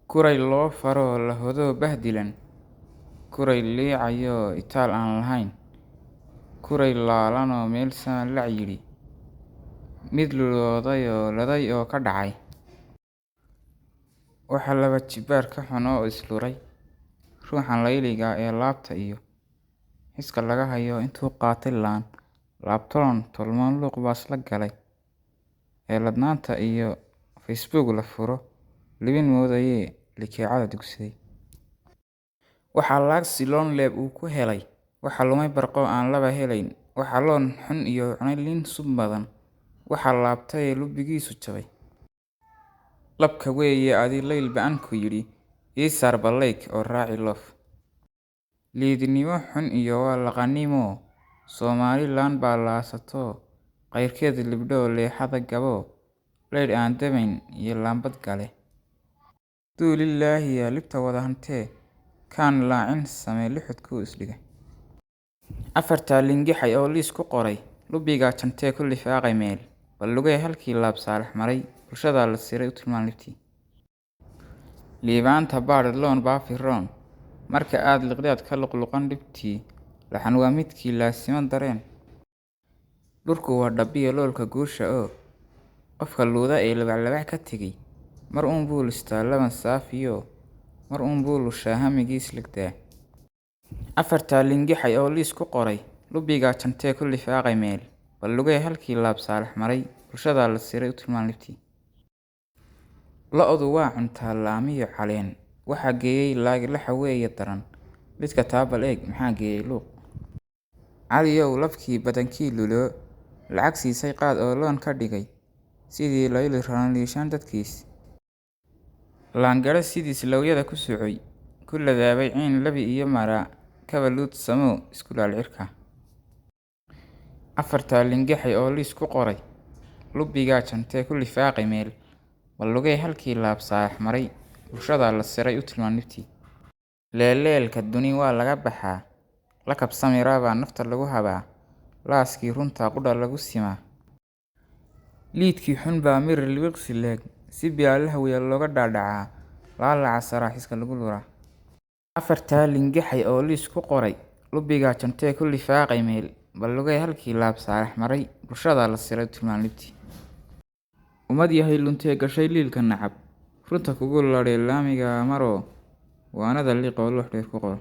Kuray loo faro lahodo bahdilan, kuray liicayo itaal aan lahayn, kuray laalanoo meel saan la yidhi, mid luloodayo laday oo ka dhacay. Waxa laba jibaar ka xun oo isluray, ruuxan layliga ee laabta iyo xiska laga hayo intuu qaatay laan, laabtoon tolmoon luuq baas la galay, ee ladnaanta iyo Facebook la furo, libin moodayee likeecada dugsaday. Waxaa laag siloon leeb uu ku helay, waxa lumay barqo aan laba helayn, waxa loon xun iyo cunay liin sub badan, waxa laabtay lubigiisu jabay. Labka weeye adi layl ba'an ku yidhi, ii saar ballayk oo raaci loof. Liidnimo xun iyo waa laqanimo, Somaliland baa laasato, qayrkeed libdho leexada gabo, leydh aan damayn iyo laambad gale. Duulillaahi yaa libta wada hantee, kaan laacin samee lixudku isdhiga. Afartaa lingixay oo liis ku qoray, lubiga jantee ku lifaaqay meel, bal lugay halkii laab saalax maray, bulshada la siray u tilmaan libtii. Liibaanta baadh loon baafiroon, marka aad liqdaad ka luqluqan dhibtii, laxan waa midkii laasiman dareen. Dhurku waa dhabiya loolka guusha oo, qofka luuda ee labac ka tegay, mar uun buu listaa laban saafiyo, mar uun buu lushaa hamigiis ligdaa. Afartaa lingixay oo liis ku qoray, lubiga jantee ku lifaaqay meel, bal lugay halkii laab saalax maray, bulshada la siray u tilmaan libtii. Lo'du waa cuntaa laamiyo caleen, waxaa geeyey laxa weeye daran, lidka taabal eeg maxaa geeyey luuq. Caliyow labkii badankii luloo, lacag siisay qaad oo loon ka dhigay, sidii layli raran liishaan dadkiis. Laangare sidiis lawyada ku socoy, ku ladaabay ciin labi iyo maraa, kaba luud samow iskulaal cirka. Afartaa lingixay oo liis ku qoray, lubiga jantee ku lifaaqay meel, bal lugay halkii laab saalax maray, bulshada la siray u tilmaan libtii. Leeleelka duni waa laga baxaa, lakab samira baa nafta lagu habaa, laaskii runta qudha lagu simaa. Liidkii xun baa mirir libiqsi leeg, si biyaalaha waya looga dhaadhacaa, laalaca saraaxiska lagu luraa. Afartaa lingixay oo liis ku qoray, lubiga jantee ku lifaaqay meel, bal lugay halkii laab saalax maray, bulshada la siray u tilmaan libtii. Umad yahay luntee gashay liilka nacab, runta kugu ladhay laamiga maroo, waanada liiqoo lux dheer ku qor.